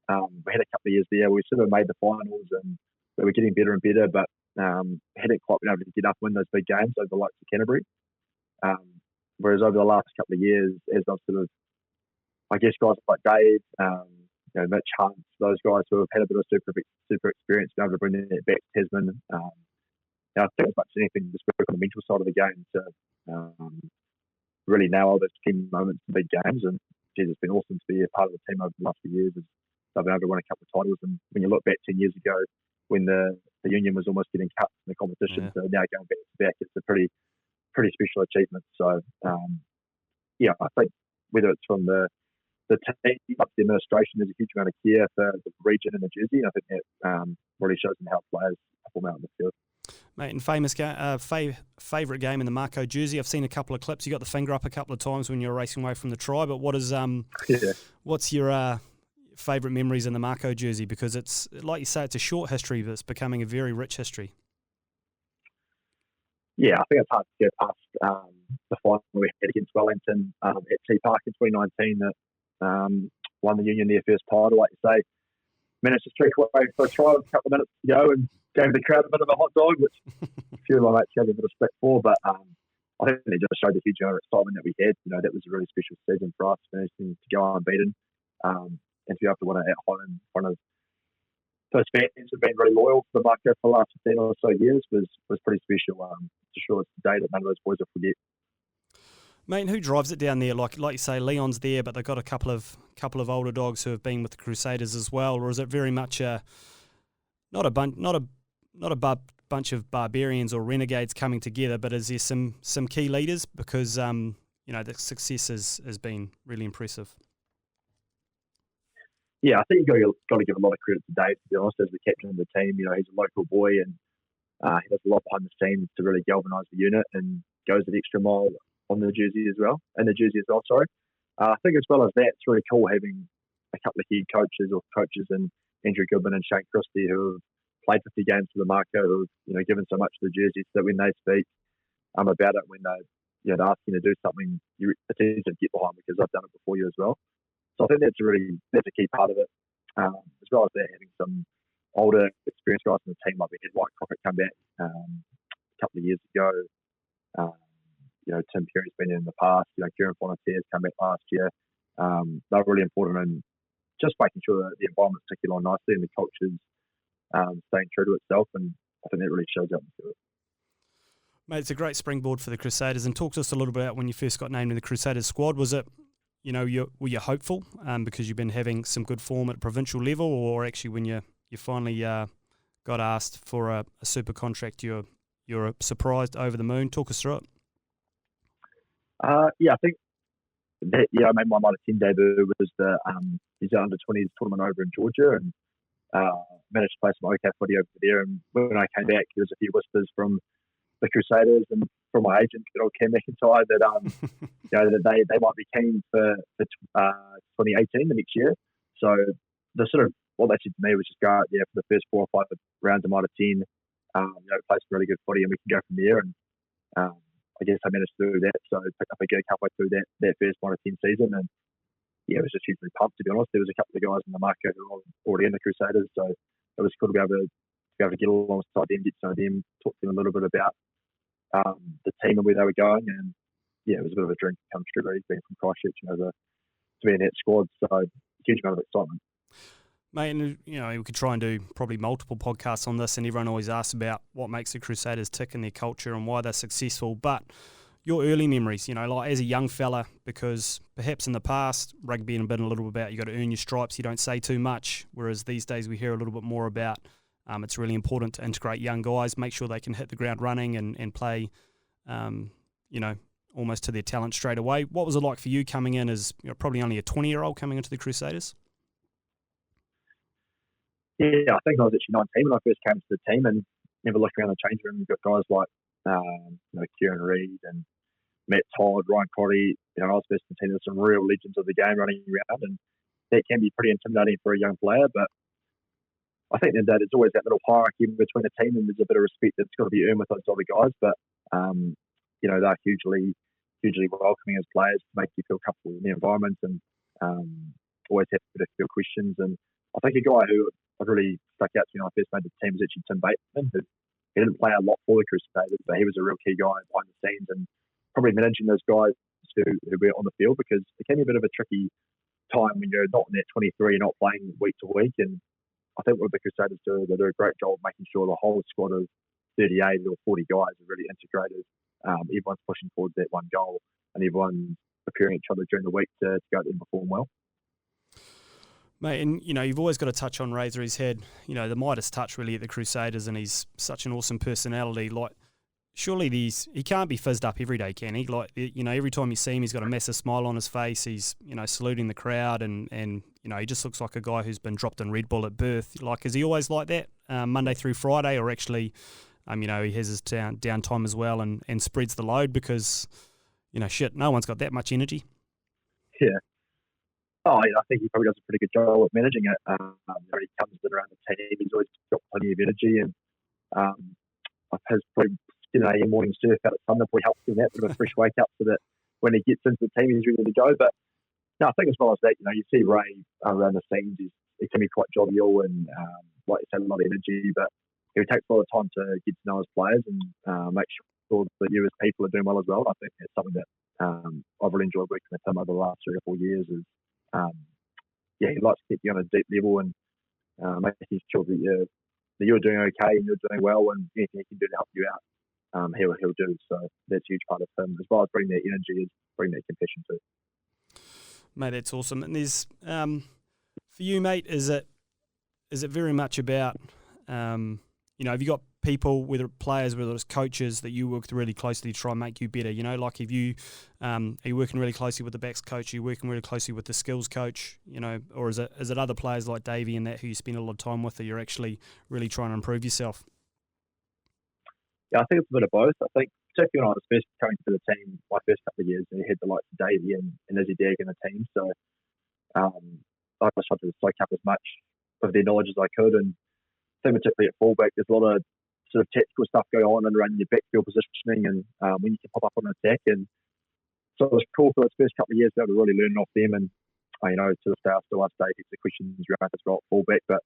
C: we had a couple of years there. We sort of made the finals, and we were getting better and better, but hadn't quite been able to get up and win those big games over the likes of Canterbury. Whereas over the last couple of years, as I've sort of, I guess, guys like Dave, Mitch Hunt, those guys who have had a bit of super experience, been able to bring that back to Tasman. I think as much as anything, just work on the mental side of the game to really nail those key moments in big games. And it's been awesome to be a part of the team over the last few years. They've been able to win a couple of titles, and when you look back 10 years ago, when the Union was almost getting cut in the competition, so now going back to back, it's a pretty special achievement. So, I think whether it's from the the team, up to the administration, there's a huge amount of care for the region and the jersey. And I think that really shows in how players perform out in the field.
B: Mate, and favourite game in the Marco jersey? I've seen a couple of clips. You got the finger up a couple of times when you were racing away from the try. But what's your favourite memories in the Marco jersey? Because it's, like you say, it's a short history, but it's becoming a very rich history.
C: Yeah, I think it's hard to get past the final we had against Wellington at T Park in 2019 that won the Union their first title, like you say. Managed to streak away for a try with a couple of minutes to go and gave the crowd a bit of a hot dog, which a few of my mates gave a bit of respect for. But I think it just showed the huge amount of excitement that we had. You know, that was a really special season for us, managing to go unbeaten and to be able to win it at home in front of those fans who've been really loyal to the Marco for the last 15 or so years was pretty special. For sure, it's a day that none of those boys will forget.
B: Mate, and who drives it down there? Like you say, Leon's there, but they've got a couple of older dogs who have been with the Crusaders as well. Or is it very much not a bunch of barbarians or renegades coming together, but is there some key leaders? Because the success has been really impressive.
C: Yeah, I think you've got to give a lot of credit to Dave, to be honest, as the captain of the team. You know, he's a local boy and he does a lot behind the scenes to really galvanise the unit and goes the extra mile on the jersey as well. I think as well as that, it's really cool having a couple of key coaches and Andrew Goodman and Shane Christie who have played 50 games for the Marco, who have given so much to the jersey, so that when they speak about it, when they ask you to do something, it's easy to get behind because I've done it before you as well. So I think that's a key part of it, as well as they're having some older, experienced guys in the team, like we had White Crockett come back a couple of years ago. Tim Perry's been in the past. Kieran Fonetier's come back last year. They're really important in just making sure that the environment's ticking along nicely and the culture's staying true to itself, and I think that really shows up into it.
B: Mate, it's a great springboard for the Crusaders. And talk to us a little bit about when you first got named in the Crusaders squad. Was it, were you hopeful because you've been having some good form at provincial level, or actually when you finally got asked for a super contract, you're surprised, over the moon? Talk us through it.
C: I think that I made my minor 10 debut was the New Zealand under-20s tournament over in Georgia, and managed to play some okay footy over there. And when I came back, there was a few whispers from the Crusaders and from my agent, good old Cam McIntyre, that that they might be keen for 2018, the next year. So the sort of what they said to me was just go out there for the first 4 or 5 rounds of minor 10, play some really good footy, and we can go from there. And I guess I managed to do that. So I picked up a gig halfway through that first minor 10 season, and it was just hugely pumped, to be honest. There was a couple of guys in the market who were already in the Crusaders, so it was cool to be able to get alongside them, get to know them, talk to them a little bit about the team and where they were going, and it was a bit of a dream come true, really, being from Christchurch to be in that squad. So huge amount of excitement.
B: Mate, and we could try and do probably multiple podcasts on this, and everyone always asks about what makes the Crusaders tick and their culture and why they're successful. But your early memories, like as a young fella, because perhaps in the past, rugby had been a little bit about you got to earn your stripes, you don't say too much, whereas these days we hear a little bit more about it's really important to integrate young guys, make sure they can hit the ground running and play, almost to their talent straight away. What was it like for you coming in as probably only a 20-year-old coming into the Crusaders?
C: Yeah, I think I was actually 19 when I first came to the team, and never looking around the change room, you've got guys like Kieran Reid and Matt Todd, Ryan Crotty. I was first in the team. There's some real legends of the game running around, and that can be pretty intimidating for a young player. But I think that there's always that little hierarchy between the team, and there's a bit of respect that's got to be earned with those other guys. But they're hugely welcoming as players to make you feel comfortable in the environment, and always have a few questions. And I think a guy who really stuck out to me when I first made the team was actually Tim Bateman, who he didn't play a lot for the Crusaders, but he was a real key guy behind the scenes and probably managing those guys who were on the field, because it can be a bit of a tricky time when you're not in that 23, you're not playing week to week. And I think what the Crusaders do, they do a great job of making sure the whole squad of 38 or 40 guys are really integrated. Everyone's pushing towards that one goal, and everyone's preparing each other during the week to go out and perform well.
B: Mate, and you've always got to touch on Razor. He's had, the Midas touch really at the Crusaders, and he's such an awesome personality. Like, surely he can't be fizzed up every day, can he? Like, every time you see him, he's got a massive smile on his face. He's, saluting the crowd, and he just looks like a guy who's been dropped in Red Bull at birth. Like, is he always like that, Monday through Friday, or actually, he has his downtime as well and spreads the load because, no one's got that much energy.
C: Yeah. Oh, I think he probably does a pretty good job of managing it. When he comes in around the team, he's always got plenty of energy, and has probably a morning surf out at Sunday probably helps him that bit of a fresh wake up so that when he gets into the team, he's ready to go. But no, I think as well as that, you see Ray around the scenes, he can be quite jovial and, like you said, a lot of energy, but he takes a lot of time to get to know his players and make sure that you as people are doing well as well. I think it's something that I've really enjoyed working with him over the last 3 or 4 years. Is he likes to keep you on a deep level and making sure that you're doing okay and you're doing well, and anything he can do to help you out, he'll do. So that's a huge part of him, as well as bringing that energy, is bring that compassion too.
B: Mate, that's awesome. And there's for you, mate, is it very much about have you got people, whether players, whether it's coaches, that you work really closely to try and make you better? Like if you are you working really closely with the backs coach, are you working really closely with the skills coach, or is it other players like Davey and that who you spend a lot of time with that you're actually really trying to improve yourself?
C: Yeah, I think it's a bit of both. I think particularly when I was first coming to the team, my first couple of years, we had the likes of Davey and Izzy Dag in the team. So I just tried to soak up as much of their knowledge as I could. And I think particularly at fullback, there's a lot of sort of tactical stuff going on and around your backfield positioning and when you can pop up on an attack. And so it was cool for those first couple of years to be able to really learn off them. And, to this day, I still ask Davey the questions around his role at fullback. But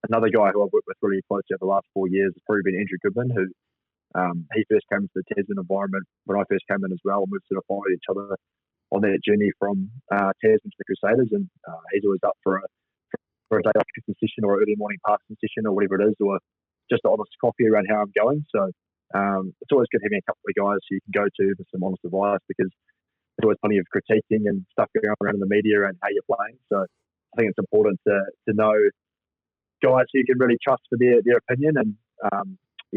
C: another guy who I've worked with really closely over the last 4 years has probably been Andrew Goodman, who he first came to the Tasman environment when I first came in as well, and we've sort of followed each other on that journey from Tasman to the Crusaders. And he's always up for a day off kicking session or an early morning passing session or whatever it is, or just an honest coffee around how I'm going. So it's always good having a couple of guys who you can go to for some honest advice, because there's always plenty of critiquing and stuff going on around in the media and how you're playing. So I think it's important to know guys who you can really trust for their opinion, and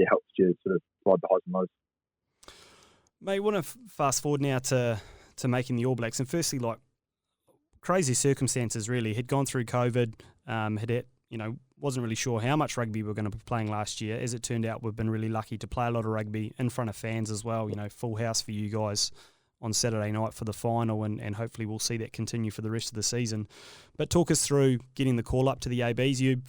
C: helps you sort of ride the highs and lows.
B: Mate, I want to fast forward now to making the All Blacks, and firstly, like, crazy circumstances really. Had gone through COVID, wasn't really sure how much rugby we were going to be playing last year. As it turned out, we've been really lucky to play a lot of rugby in front of fans as well. Full house for you guys on Saturday night for the final, and hopefully we'll see that continue for the rest of the season. But talk us through getting the call up to the ABs. You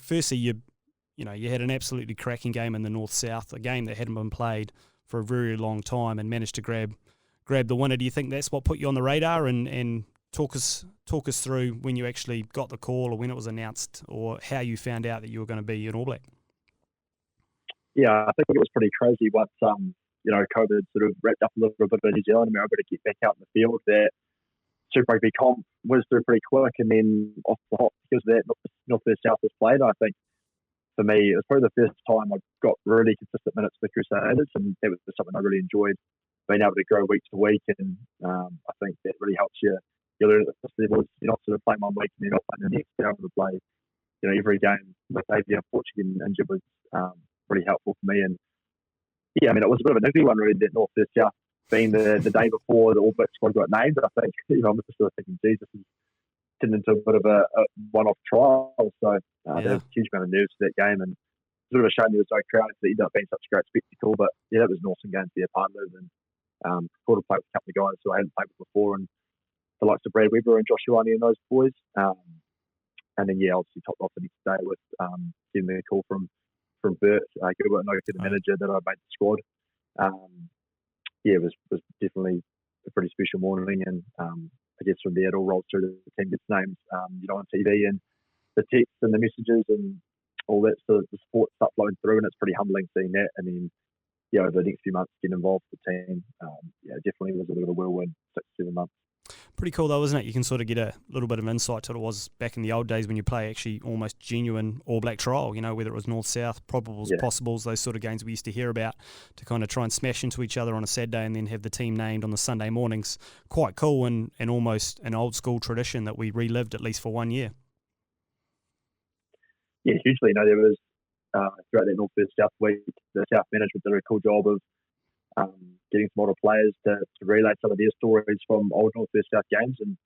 B: had an absolutely cracking game in the North-South, a game that hadn't been played for a very long time, and managed to grab the winner. Do you think that's what put you on the radar? And talk us through when you actually got the call, or when it was announced, or how you found out that you were going to be an All Black.
C: Yeah, I think it was pretty crazy once COVID sort of wrapped up a little bit in New Zealand, and we were able to get back out in the field. That Super Rugby comp was through pretty quick, and then off the hop, because of that, North versus South was played. I think for me, it was probably the first time I got really consistent minutes for the Crusaders, and that was something I really enjoyed, being able to grow week to week. And I think that really helps you. You learn at this level, you're not sort of playing 1 week and then not playing the next. You're able to play, every game with Davey, unfortunately, injured was really helpful for me. And yeah, it was a bit of an ugly one really, that North versus South being the day before the All Black squad got named. But I think, I'm just sort of thinking, geez, this is turned into a bit of a one-off trial. So there was a huge amount of nerves for that game, and it's a bit of a shame there was no crowd, because it ended up being such a great spectacle. But yeah, that was an awesome game to be a part of, and got to play with a couple of guys who I hadn't played with before, and the likes of Brad Weber and Joshua and those boys. And then obviously topped off the next day with getting a call from Bert Gilbert, the manager, that I made the squad. It was definitely a pretty special morning, and I guess from there it all rolled through the team gets names, on TV, and the texts and the messages and all that sort of the support stuff flowing through, and it's pretty humbling seeing that. And then over the next few months getting involved with the team, definitely was a bit of a whirlwind 6-7 months.
B: Pretty cool though, isn't it? You can sort of get a little bit of insight to what it was back in the old days when you play actually almost genuine All Black trial, whether it was North-South, probables, possibles, those sort of games we used to hear about, to kind of try and smash into each other on a Saturday and then have the team named on the Sunday mornings. Quite cool, and almost an old school tradition that we relived at least for 1 year.
C: Yeah, hugely. There was throughout that North versus South week, the South management did a cool job of getting some older players to relay some of their stories from old North West South games and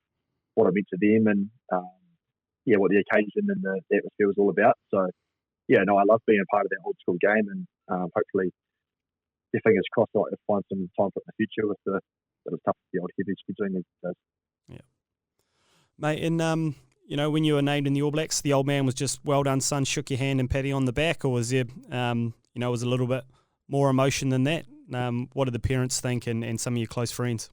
C: what it meant to them and what the occasion and the atmosphere was all about. So, I love being a part of that old school game and hopefully, your fingers crossed, I like to find some time for it in the future with the tough the old heavies doing these days.
B: Yeah. Mate, and when you were named in the All Blacks, the old man was just well done, son, shook your hand and pat you on the back, or was there, was a little bit more emotion than that? What did the parents think and some of your close friends?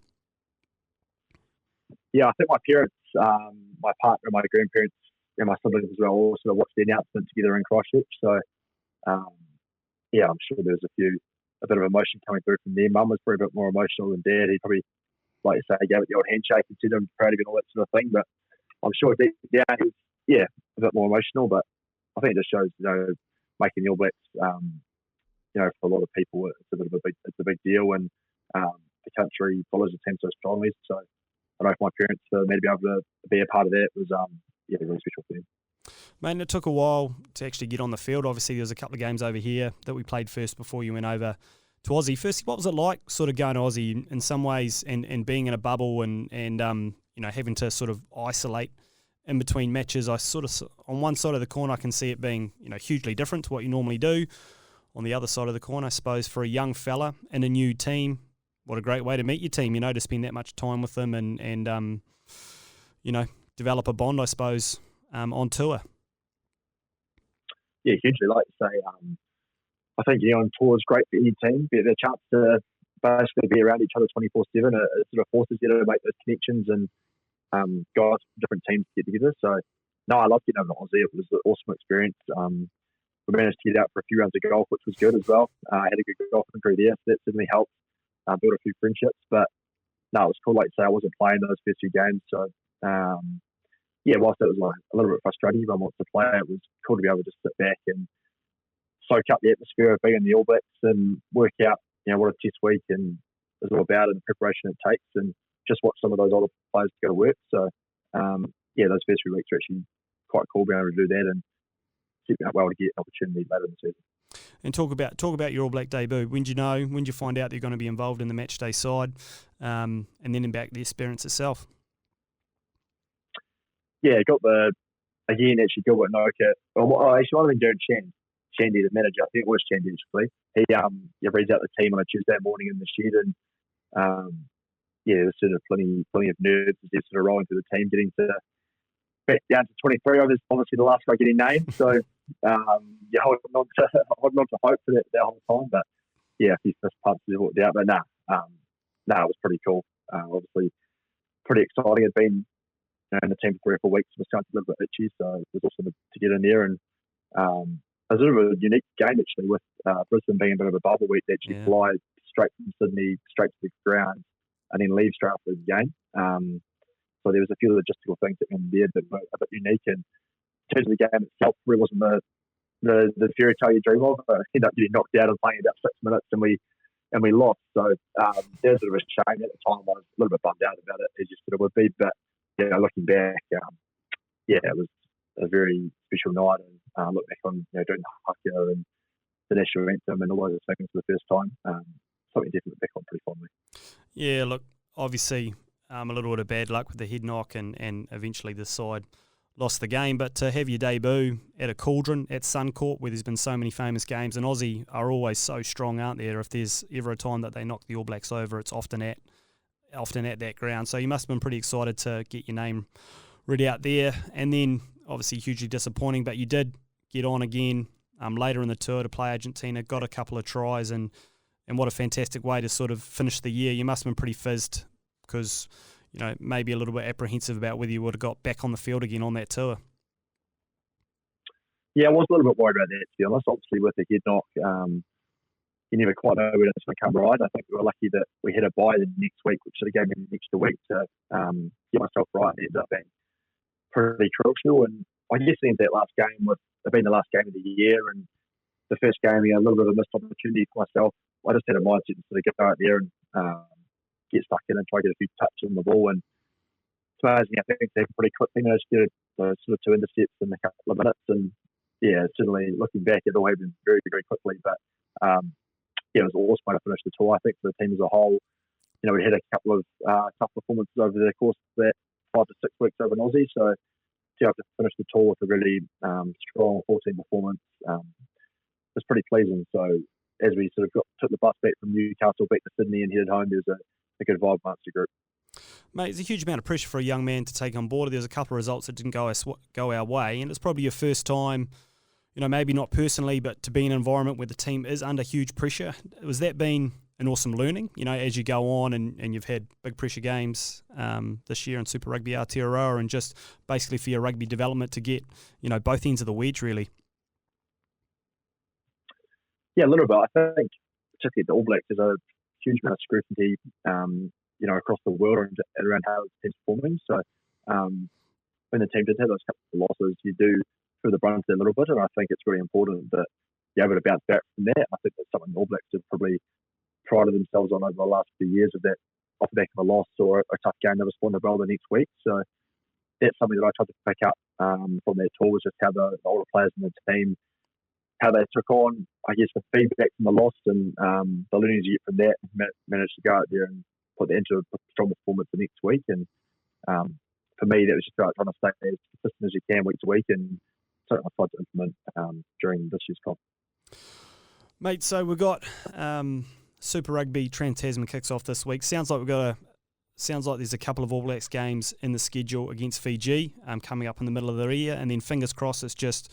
C: Yeah, I think my parents, my partner, my grandparents, and my siblings as well all sort of watched the announcement together in Christchurch. So, I'm sure there was a bit of emotion coming through from them. Mum was probably a bit more emotional than Dad. He probably, like you say, gave it the old handshake and said I'm proud of you and all that sort of thing. But I'm sure deep down he was, a bit more emotional. But I think it just shows, making the All Blacks, for a lot of people, it's a big deal, and the country follows the team so strongly. So I know for my parents, for me to be able to be a part of that was really special for them.
B: Mate, and it took a while to actually get on the field. Obviously, there was a couple of games over here that we played first before you went over to Aussie. Firstly, what was it like sort of going to Aussie in some ways and being in a bubble and having to sort of isolate in between matches? I sort of, on one side of the corner, I can see it being, hugely different to what you normally do. On the other side of the corner, I suppose, for a young fella in a new team, what a great way to meet your team, to spend that much time with them and develop a bond, I suppose, on tour.
C: Yeah, hugely. Like you say, I think on tour is great for any team. The chance to basically be around each other 24/7. It sort of forces you to make those connections and guys from different teams get together. So, no, I loved getting over to Aussie. It was an awesome experience. We managed to get out for a few rounds of golf, which was good as well. Had a good golfing crew there, so that certainly helped. Build a few friendships, but no, it was cool. Like you say, I wasn't playing those first few games, so whilst it was like a little bit frustrating when I wanted to play, it was cool to be able to just sit back and soak up the atmosphere of being in the All Blacks and work out, what a test week and is all about and the preparation it takes, and just watch some of those older players go to work. So, those first few weeks are actually quite cool being able to do that and set me up well to get an opportunity later in the season.
B: And talk about your All Black debut. When did you find out that you're going to be involved in the match day side, and then about the experience itself?
C: Yeah, got actually Gilbert Noka. Well, actually, might have been Jared Shandy, the manager. I think it was Shandy actually. He reads out the team on a Tuesday morning in the shed, and there's sort of plenty of nerves as they're sort of rolling through the team, getting to back down to 23. I was obviously the last guy getting named, so holding on to hope for that whole time. But a few fist pumps walked out, but it was pretty cool. Obviously, pretty exciting. I'd been in the team for 3 or 4 weeks. I was starting to a little bit itchy, so it was awesome to get in there. And it was sort of a unique game actually, with Brisbane being a bit of a bubble week. They actually fly straight from Sydney straight to the ground and then leave straight after the game. So there was a few logistical things that went there that were a bit unique. And in terms of the game itself, it really wasn't the fairy tale you dream of. I ended up getting knocked out and playing about 6 minutes, and we lost. So there was a bit of a shame at the time. I was a little bit bummed out about it, as you said it would be. But looking back, it was a very special night, and look back on doing the haka and the national anthem and all those things for the first time. Something definitely back on pretty fondly.
B: Yeah, look, obviously a little bit of bad luck with the head knock, and eventually the side lost the game. But to have your debut at a cauldron at Suncorp, where there's been so many famous games, and Aussie are always so strong, aren't there? If there's ever a time that they knock the All Blacks over, it's often at that ground. So you must have been pretty excited to get your name read out there. And then obviously hugely disappointing, but you did get on again later in the tour to play Argentina, got a couple of tries, and what a fantastic way to sort of finish the year. You must have been pretty fizzed because, maybe a little bit apprehensive about whether you would have got back on the field again on that tour.
C: Yeah, I was a little bit worried about that, to be honest. Obviously, with the head knock, you never quite know when it's going to come right. I think we were lucky that we had a bye the next week, which sort of gave me an extra week to get myself right. It ended up being pretty crucial. And I guess then that last game would have been the last game of the year, and the first game, a little bit of a missed opportunity for myself. I just had a mindset to sort of go out there and get stuck in and try to get a few touches on the ball. And it's amazing, I think they pretty quickly managed to get those sort of 2 intercepts in a couple of minutes. And certainly looking back, it all happened very, very quickly. But it was an awesome way to finish the tour. I think for the team as a whole, we had a couple of tough performances over the course of that 5 to 6 weeks over in Aussie. So to have to finish the tour with a really strong 14 performance was pretty pleasing. So as we sort of took the bus back from Newcastle back to Sydney and headed home, there was a good vibe amongst the group.
B: Mate, it's a huge amount of pressure for a young man to take on board. There's a couple of results that didn't go our way, and it's probably your first time, maybe not personally, but to be in an environment where the team is under huge pressure. Was that been an awesome learning, as you go on and you've had big pressure games this year in Super Rugby Aotearoa, and just basically for your rugby development to get, both ends of the wedge, really?
C: Yeah, a little bit. I think particularly the All Blacks, there's a huge amount of scrutiny, across the world around how the team's performing. So when the team did have those couple of losses, you do feel the brunt of it a little bit, and I think it's really important that you're able to bounce back from that. I think that's something the All Blacks have probably prided themselves on over the last few years, of that off the back of a loss or a tough game, they responded well the next week. So that's something that I tried to pick up from that tour, was just how the older players in the team, how they took on, I guess, the feedback from the loss and the learnings you get from that, and managed to go out there and put that into a strong performance the next week. And for me, that was just about trying to stay as consistent as you can week to week, and something I tried to implement during this year's comp.
B: Mate, so we've got Super Rugby Trans-Tasman kicks off this week. Sounds like there's a couple of All Blacks games in the schedule against Fiji coming up in the middle of the year, and then fingers crossed it's just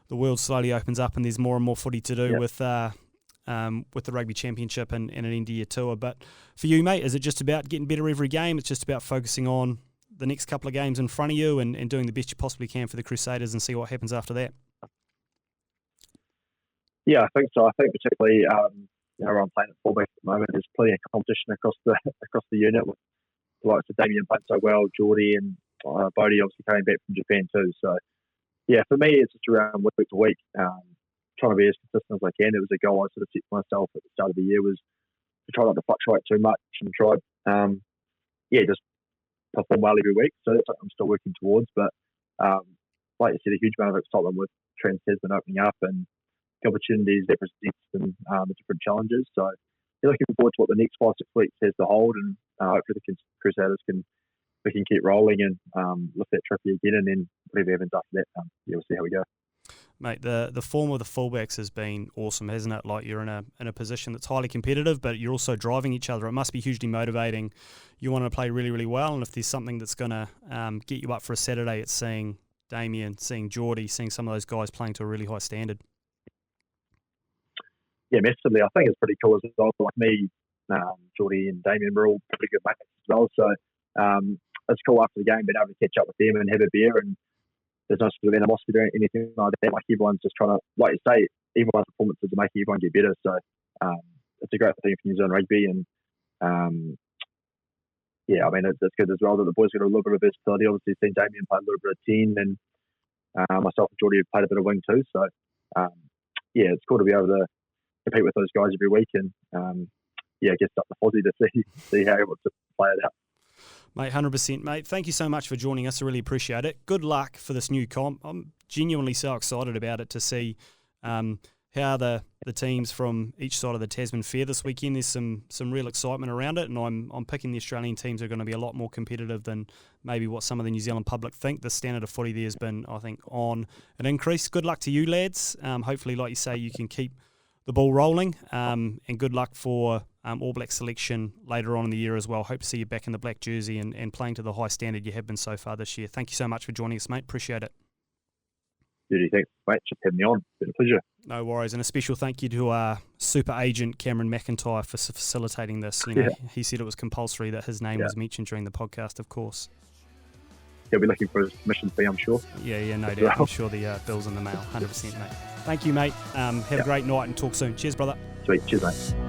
B: the world slowly opens up and there's more and more footy to do with the Rugby Championship and an end-of-year tour. But for you, mate, is it just about getting better every game? It's just about focusing on the next couple of games in front of you and doing the best you possibly can for the Crusaders and see what happens after that? Yeah,
C: I think so. I think particularly around playing at fullback at the moment, there's plenty of competition across the unit, with the likes of Damien playing so well, Geordie and Bodie obviously coming back from Japan too. So yeah, for me, it's just around week to week, trying to be as consistent as I can. It was a goal I sort of set for myself at the start of the year, was to try not to fluctuate too much and try, just perform well every week. So that's what I'm still working towards. But like you said, a huge amount of excitement with Trans-Tasman opening up and the opportunities that presents and the different challenges. So you're looking forward to what the next 5-6 weeks has to hold, and hopefully the Crusaders we can keep rolling and lift that trophy again, and then whatever happens after that, we'll see how we go.
B: Mate, the form of the fullbacks has been awesome, hasn't it? Like, you're in a position that's highly competitive, but you're also driving each other. It must be hugely motivating. You want to play really, really well, and if there's something that's going to get you up for a Saturday, it's seeing Damien, seeing Geordie, seeing some of those guys playing to a really high standard.
C: Yeah, massively. I think it's pretty cool as well. Like me, Geordie and Damien, we're all pretty good mates as well. So it's cool after the game being able to catch up with them and have a beer, and there's no sort of animosity or anything like that. Like, everyone's just trying to, like you say, everyone's performances are making everyone get better. So it's a great thing for New Zealand rugby, and it's good as well that the boys got a little bit of versatility. Obviously, seen Damien play a little bit of 10, and myself and Geordie have played a bit of wing too. So it's cool to be able to compete with those guys every week, and get up the Aussie to see how he wants to play it out.
B: Mate, 100%, mate. Thank you so much for joining us. I really appreciate it. Good luck for this new comp. I'm genuinely so excited about it, to see how the teams from each side of the Tasman fare this weekend. There's some real excitement around it, and I'm picking the Australian teams are going to be a lot more competitive than maybe what some of the New Zealand public think. The standard of footy there has been, I think, on an increase. Good luck to you, lads. Hopefully, like you say, you can keep the ball rolling, and good luck for All Black selection later on in the year as well. Hope to see you back in the black jersey and playing to the high standard you have been so far this year. Thank you so much for joining us, mate. Appreciate it.
C: Beauty, thanks, mate. Just having me on. It's been a pleasure.
B: No worries. And a special thank you to our super agent, Cameron McIntyre, for facilitating this. He said it was compulsory that his name was mentioned during the podcast, of course.
C: He'll be looking for his commission fee, I'm sure.
B: Yeah, no doubt. I'm sure the bill's in the mail, 100%, mate. Thank you, mate. Have a great night and talk soon. Cheers, brother.
C: Sweet. Cheers, mate.